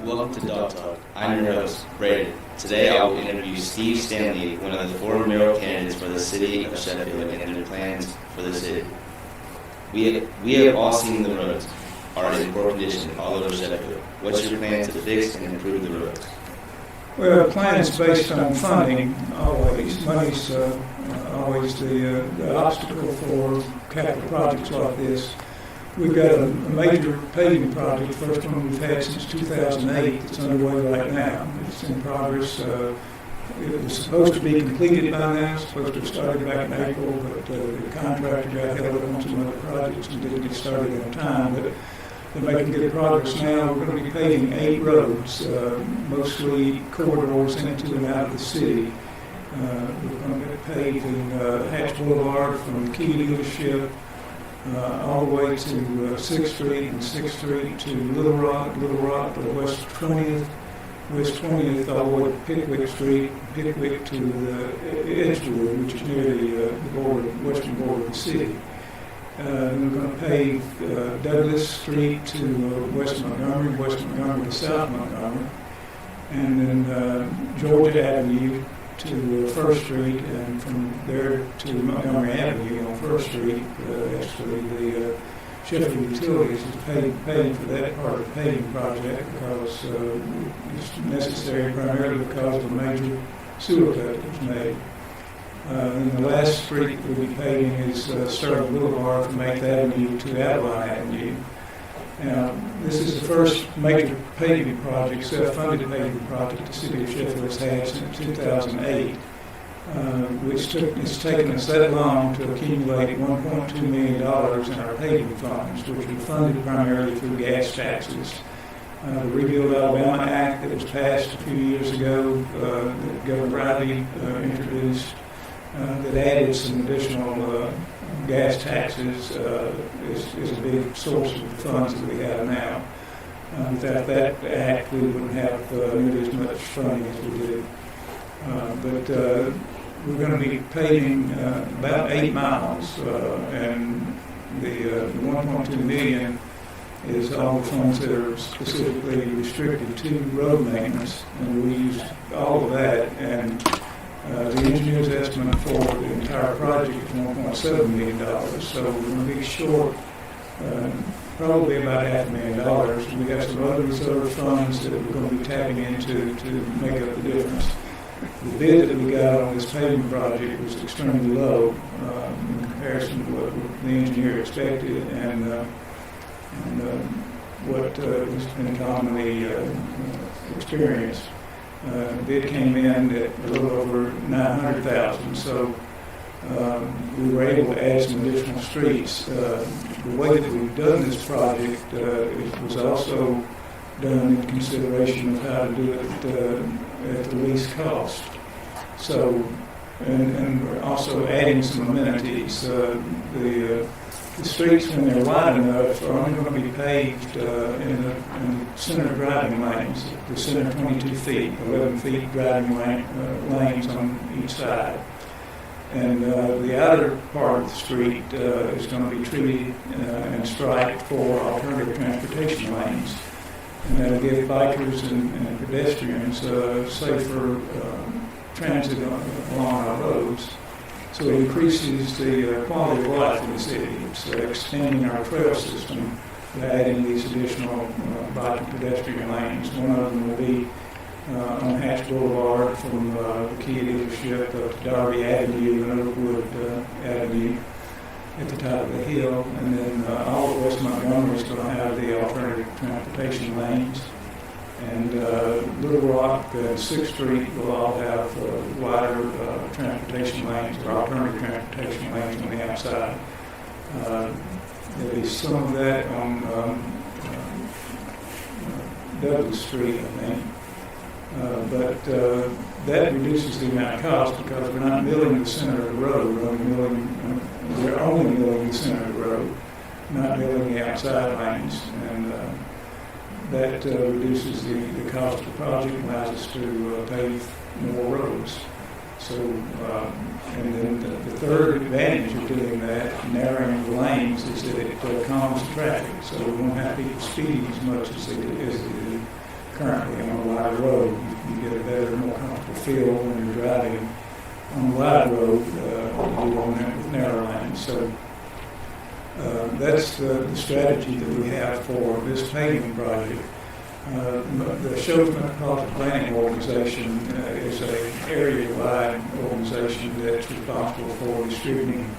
Welcome to Dawg Talk. I'm your host, Braden. Today I will interview Steve Stanley, one of the 4 mayoral candidates for the city of Sheffield, and their plans for the city. We have all seen the roads are in poor condition all over Sheffield. What's your plan to fix and improve the roads? Well, the plan is based on funding, always. Money's always the obstacle for capital projects like this. We've got a major paving project, the first one we've had since 2008, that's underway right now. It's in progress. It was supposed to be completed by now, supposed to have started back in April, but the contractor got held up on some other projects and didn't get started on time. But they're making good progress now. We're going to be paving 8 roads, mostly corridors into and out of the city. We're going to be paving Hatch Boulevard from Key Dealership all the way to 6th Street and 6th Street to Little Rock to West 20th, West 20th all the way to Pickwick Street, Pickwick to Edgewood, which is near the western border of the city. We're going to pave Douglas Street to West Montgomery to South Montgomery, and then Georgia Avenue to 1st Street, and from there to Montgomery Avenue on 1st Street. Actually, the Sheffield Utilities is paying for that part of the paving project because it's necessary primarily because of a major sewer cut that was made. And the last street that we'll be paving is Sterling Boulevard from 8th Avenue to Adeline Avenue. Now, this is the first major paving project, self-funded paving project the city of Sheffield has had since 2008, which it's taken us that long to accumulate $1.2 million in our paving funds, which were funded primarily through gas taxes. The Rebuild Alabama Act that was passed a few years ago, that Governor Riley introduced, that added some additional gas taxes is a big source of the funds that we have now. Without that act, we wouldn't have nearly as much funding as we do. But we're going to be paving about 8 miles, and the $1.2 million is all the funds that are specifically restricted to road maintenance, and we use all of that. And the engineer's estimate for the entire project is $1.7 million, so we're going to be short probably about $500,000. We've got some other reserve funds that we're going to be tapping into to make up the difference. The bid that we got on this paving project was extremely low in comparison to what the engineer expected and what has been commonly experienced. The bid came in at a little over $900,000, so we were able to add some additional streets. The way that we've done this project it was also done in consideration of how to do it at the least cost. So, and we're also adding some amenities. The streets, when they're wide enough, are only going to be paved in the center driving lanes, the center 22 feet, 11 feet driving lanes on each side. And the outer part of the street is going to be treated and striped for alternative transportation lanes. And that'll give bikers and pedestrians safer transit along our roads. So it increases the quality of life in the city. It's extending our trail system by adding these additional bike and pedestrian lanes. One of them will be on Hatch Boulevard from the Key Dealership up to Darby Avenue and Oakwood Avenue at the top of the hill. And then all of West Montgomery is going to have the alternative transportation lanes. And Little Rock and 6th Street will all have wider transportation lanes or alternative transportation lanes on the outside. There'll be some of that on Douglas Street, I think. But that reduces the amount of cost because we're not milling the center of the road. We're only milling the center of the road, not milling the outside lanes. And that reduces the cost of the project and allows us to pave more roads. So, and then the third advantage of doing that, narrowing the lanes, is that it calms the traffic. So we won't have people speeding as much as they do. currently on a wide road. You get a better, more comfortable feel when you're driving on a wide road than you do on with narrow lanes. So that's the strategy that we have for this paving project. The Sheffield Metropolitan Planning Organization is an area-wide organization that's responsible for distributing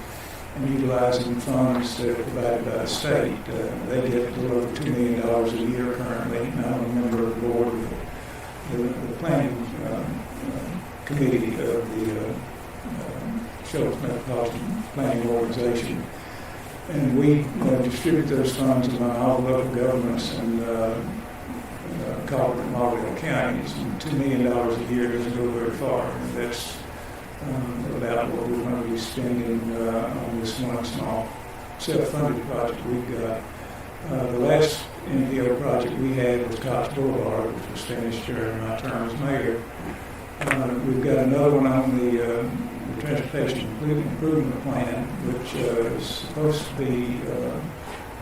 and utilizing funds that are provided by the state. They get a little over $2 million a year currently, and I'm a member of the board of the planning committee of the Sheffield Metropolitan Planning Organization. And we distribute those funds among all the local governments and Colbert and Marlborough counties. And $2 million a year doesn't go very far. And that's about what we're going to be spending on this one small self-funded project we've got. The last NPO project we had was Cox Boulevard, which was finished during my term as mayor. We've got another one on the Transportation Improvement Plan, which is supposed to be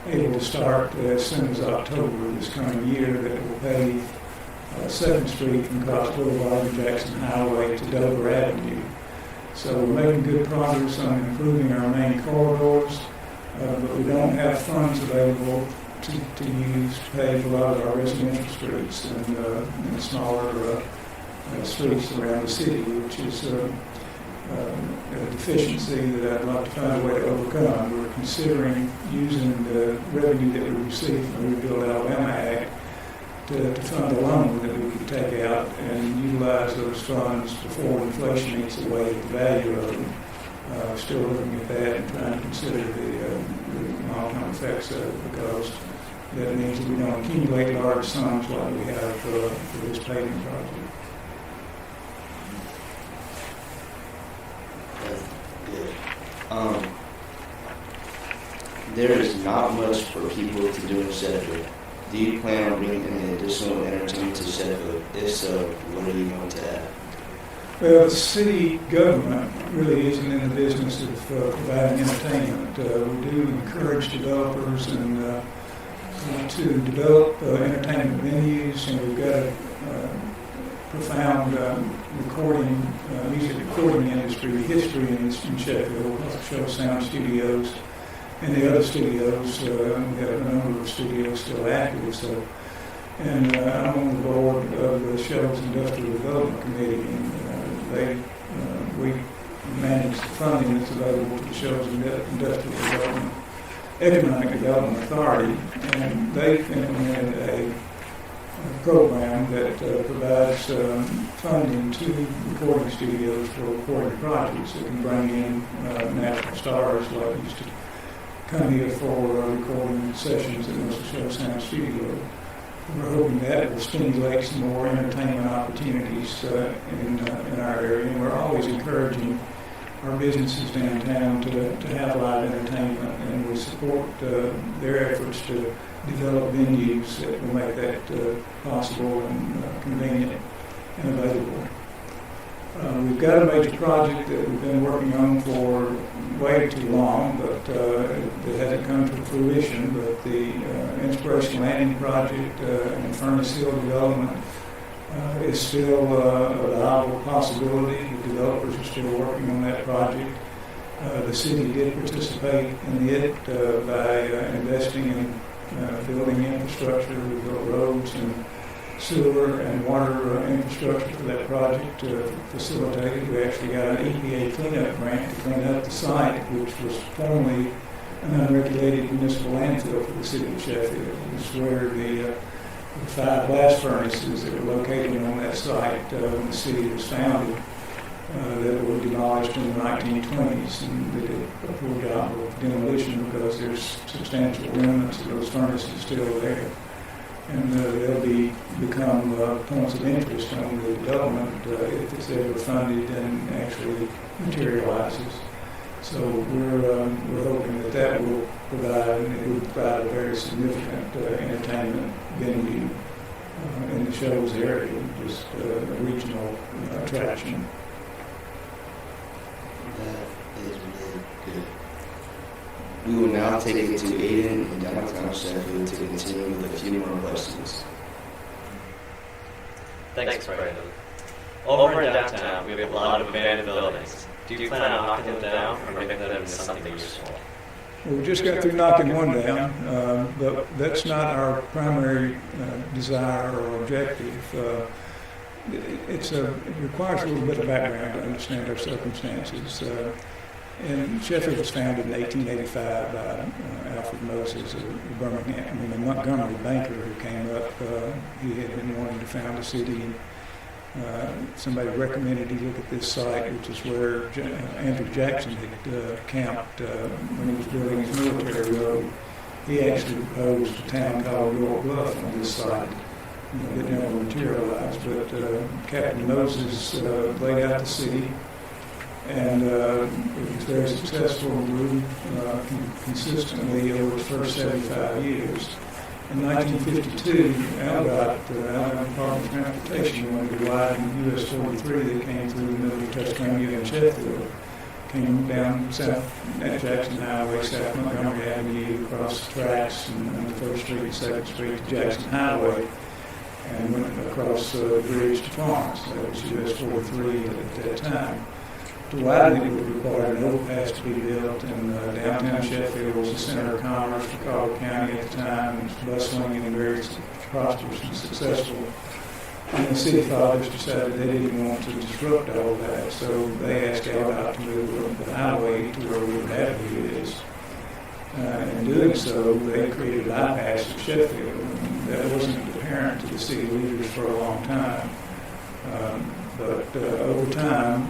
able to start as soon as October this coming year, that will pave 2nd Street from Cox Boulevard and Jackson Highway to Dover Avenue. So we're making good progress on improving our main corridors, but we don't have funds available to use to pave a lot of our residential streets and smaller streets around the city, which is a deficiency that I'd like to find a way to overcome. We're considering using the revenue that we receive from the Sheffield Alabama Act to fund a loan that we could take out and utilize those funds before inflation eats away at the value of them. Still looking at that and trying to consider the long-term effects of it, because that means that we don't accumulate large sums like we have for this paving project. There is not much for people to do in Sheffield. Do you plan on bringing any additional entertainment to Sheffield? If so, what are you going to add? Well, the city government really isn't in the business of providing entertainment. We do encourage developers and to develop entertainment venues, and we've got a profound music recording industry history in Sheffield. Show sound studios and the other studios. We have a number of studios still active. So, and I'm on the board of the Sheffield's Industrial Development Committee, and we manage the funding that's available to the Sheffield's Industrial Development Economic Development Authority, and they've implemented a program that provides funding to recording studios for recording projects that can bring in national stars like used to come here for recording sessions at Mr. Show Sound Studio. We're hoping that will stimulate some more entertainment opportunities in our area, and we're always encouraging our businesses downtown to have live entertainment, and we support their efforts to develop venues that will make that possible and convenient and available. We've got a major project that we've been working on for way too long, but it hasn't come to fruition. But the Inspiration Landing project and Furnace Hill development is still a viable possibility. The developers are still working on that project. The city did participate in it by investing in building infrastructure. We built roads and sewer and water infrastructure for that project to facilitate it. We actually got an EPA cleanup grant to clean up the site, which was formerly an unregulated municipal landfill for the city of Sheffield. It's where the 5 blast furnaces that were located on that site when the city was founded that were demolished in the 1920s, and they did a poor job of demolition because there's substantial remnants of those furnaces still there. And they'll become points of interest on the development if it's ever funded and actually materializes. So we're hoping that will provide, and it would provide a very significant entertainment venue in the Sheffield's area, just a regional attraction. That is really good. We will now take it to Aiden in downtown Sheffield to continue with a few more questions. Good afternoon. My name is Aiden, and I'm a senior at Sheffield High School. I have a question for Mr. Stanley. What is the vision for the city of Sheffield? What is the vision for the city of Sheffield? What is the vision for the city of Sheffield? Aiden, Thanks, Brandon. Over in downtown, we have a lot of abandoned buildings. Do you plan on knocking them down or making them into something useful? Well, we just got through knocking one down, but that's not our primary desire or objective. It requires a little bit of background to understand our circumstances. And Sheffield was founded in 1885 by Alfred Moses, a Montgomery banker who came up. He had been wanting to found a city, and somebody recommended he look at this site, which is where Andrew Jackson had camped when he was building his military road. He actually proposed a town called York Bluff on this site. That never materialized, but Captain Moses laid out the city, and it was very successful and grew consistently over the first 75 years. In 1952, Alabama Department of Transportation wanted to widen US 43 that came through the middle of Tuscany and Sheffield, came down south at Jackson Highway, South Montgomery Avenue, across the tracks, and on the 1st Street and 2nd Street to Jackson Highway, and went across the bridge to Florence. That was US 43 at that time. To widen it would require an overpass to be built, and downtown Sheffield was the center of commerce for Cobb County at the time. It was bustling and very prosperous and successful. And the city fathers decided they didn't want to disrupt all that, so they asked Alabama to move the highway to where Wood Avenue is. In doing so, they created a bypass of Sheffield. And that wasn't apparent to the city leaders for a long time. But over time,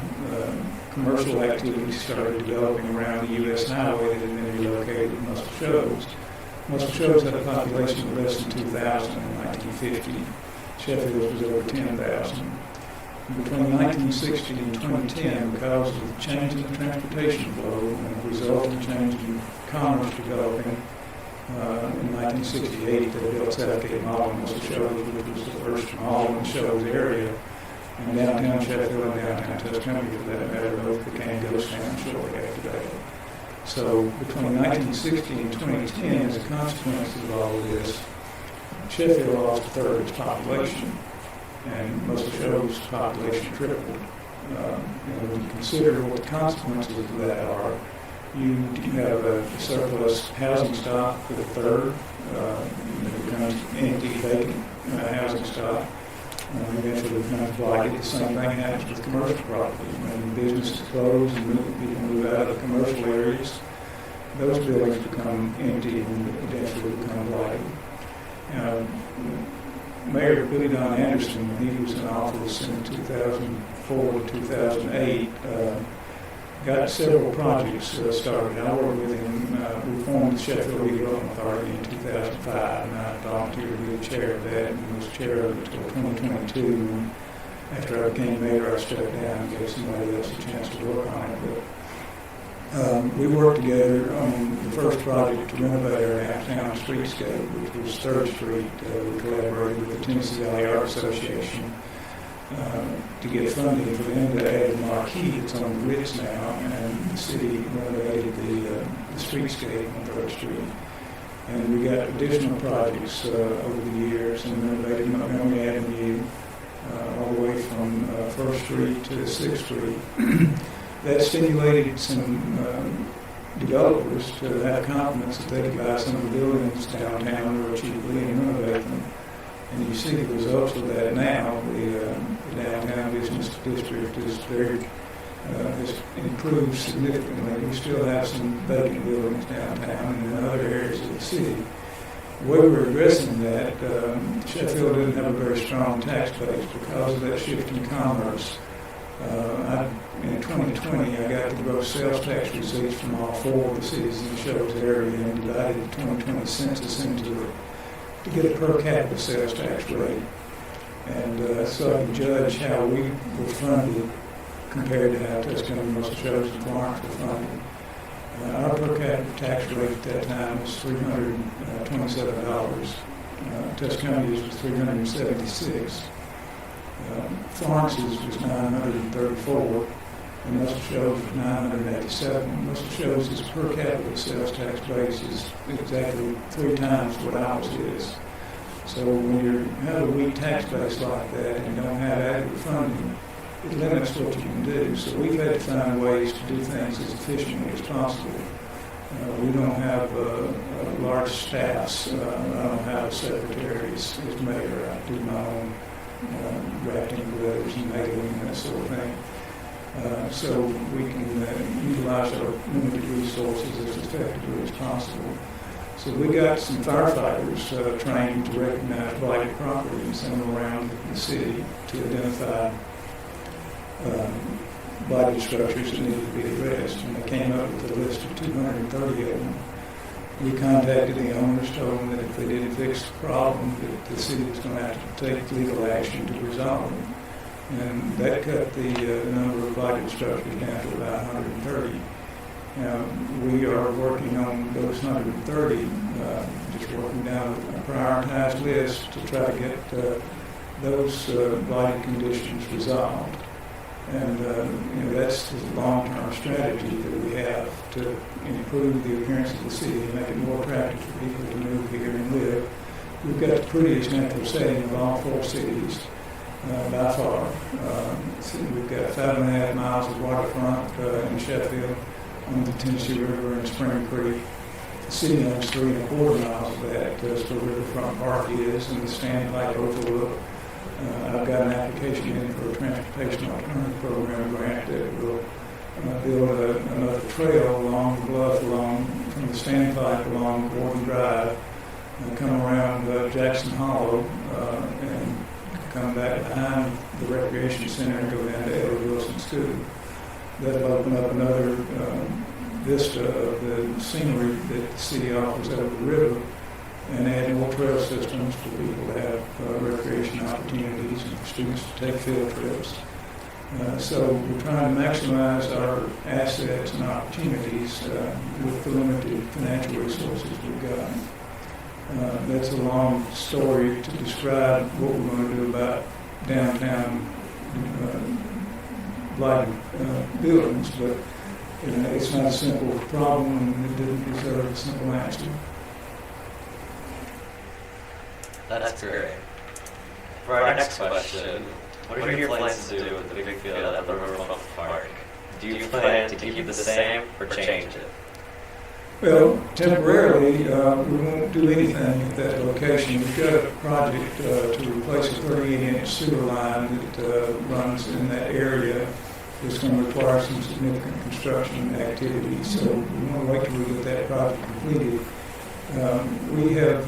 commercial activities started developing around the U.S. highway that had been relocated to Muscle Shoals. Muscle Shoals had a population of less than 2,000 in 1950. Sheffield was over 10,000. Between 1960 and 2010, because of the change in the transportation flow and the resulting change in commerce developing, in 1968, they built Southgate Mall in Muscle Shoals, which was the first mall in the Shoals area. And downtown Sheffield and downtown Tuscany, for that matter, both became ghost towns shortly after that. So between 1960 and 2010, as a consequence of all of this, Sheffield lost a third of its population, and Muscle Shoals' population tripled. When you consider what the consequences of that are, you have a surplus housing stock for the third, it becomes empty, vacant housing stock. Eventually becomes blighted. The same thing happens with commercial property. When businesses close and people move out of the commercial areas, those buildings become empty and eventually become blighted. Mayor Billy Don Anderson, when he was in office in 2004 to 2008, got several projects started. I worked with him. We formed the Sheffield Redevelopment Authority in 2005, and I volunteered to be the chair of that, and was chair of it until 2022. And after I became mayor, I stepped down and gave somebody else a chance to work on it. But we worked together on the first project to renovate our downtown streetscape, which was 3rd Street. We collaborated with the Tennessee Valley Art Association to get funding for them to add a marquee that's on the Ritz now, and the city renovated the streetscape on 3rd Street. And we got additional projects over the years and renovated Montgomery Avenue all the way from 1st Street to 6th Street. That stimulated some developers to have confidence that they could buy some of the buildings downtown real cheaply and renovate them. And you see the results of that now. The downtown business district is has improved significantly. We still have some vacant buildings downtown and in other areas of the city. The way we're addressing that, Sheffield doesn't have a very strong tax base because of that shift in commerce. In 2020, I got the gross sales tax receipts from all 4 of the cities in the Shoals area and divided the 2020 census into it to get a per capita sales tax rate. And so I can judge how we were funded compared to how Tuscany, Muscle Shoals, and Florence were funded. Our per capita tax rate at that time was $327. Tuscany's was $376. Florence's was $934, and Muscle Shoals was $987. Muscle Shoals' per capita sales tax base is exactly 3 times what ours is. So when you have a weak tax base like that and you don't have adequate funding, it limits what you can do. So we've had to find ways to do things as efficiently as possible. We don't have large staffs. I don't have a secretary as mayor. I do my own drafting of letters and mailing and that sort of thing. So we can utilize our limited resources as effectively as possible. So we got some firefighters trained to recognize blighted property and send them around the city to identify blighted structures that needed to be addressed. And they came up with a list of 230 of them. We contacted the owners, told them that if they didn't fix the problem, that the city was going to have to take legal action to resolve it. And that cut the number of blighted structures down to about 130. Now, we are working on those 130, just working down a prioritized list to try to get those blighted conditions resolved. And that's the long-term strategy that we have to improve the appearance of the city and make it more attractive for people to move here and live. We've got the prettiest natural setting of all four cities by far. So we've got 5.5 miles of waterfront in Sheffield on the Tennessee River and Spring Creek. The city owns 3.25 miles of that. That's where Riverfront Park is and the Stanley Lake overlook. I've got an application in for a transportation alternative program grant that will build another trail along the bluff, from the Stanley Lake along Gordon Drive, come around Jackson Hollow, and come back behind the recreation center and go down to Ellie Wilson School. That'll open up another vista of the scenery that the city offers over the river and add more trail systems for people to have recreation opportunities and for students to take field trips. So we're trying to maximize our assets and opportunities with the limited financial resources we've got. That's a long story to describe what we're going to do about downtown blighted buildings, but it's not a simple problem and it didn't deserve a simple answer. That's great. For our next question, what are your plans to do with the big field at the Riverfront Park? Do you plan to keep it the same or change it? Well, temporarily, we won't do anything at that location. We've got a project to replace a 38-inch sewer line that runs in that area. It's going to require some significant construction activity, so we want to wait till we get that project completed. We have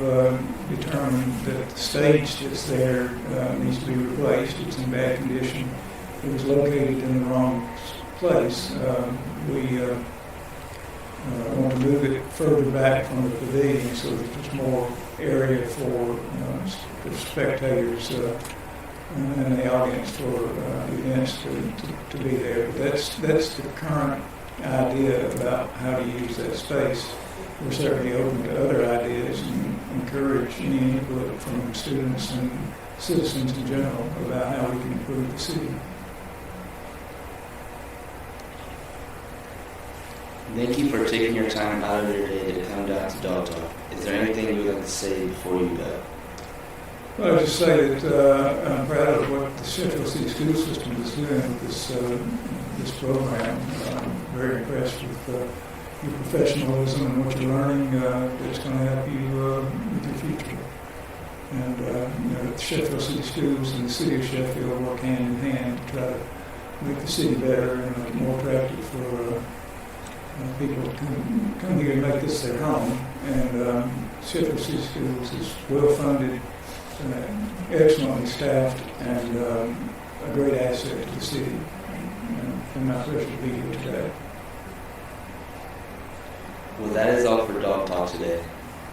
determined that the stage that's there needs to be replaced. It's in bad condition. It was located in the wrong place. We want to move it further back from the pavilion so that there's more area for spectators and the audience for events to be there. But that's the current idea about how to use that space. We're certainly open to other ideas and encourage any input from students and citizens in general about how we can improve the city. Thank you for taking your time out of your day to come down to Dawg Talk. Is there anything you would like to say before you go? Well, I'll just say that I'm proud of what the Sheffield City School System is doing with this program. I'm very impressed with your professionalism and what you're learning that's going to help you with your future. And the Sheffield City Schools and the City of Sheffield work hand in hand to try to make the city better and make it more attractive for people to come here and make this their home. And Sheffield City Schools is well-funded, excellently staffed, and a great asset to the city. And it's been my pleasure to be here today. Well, that is all for Dawg Talk today.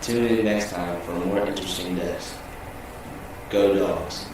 Tune in next time for more interesting guests. Go Dogs.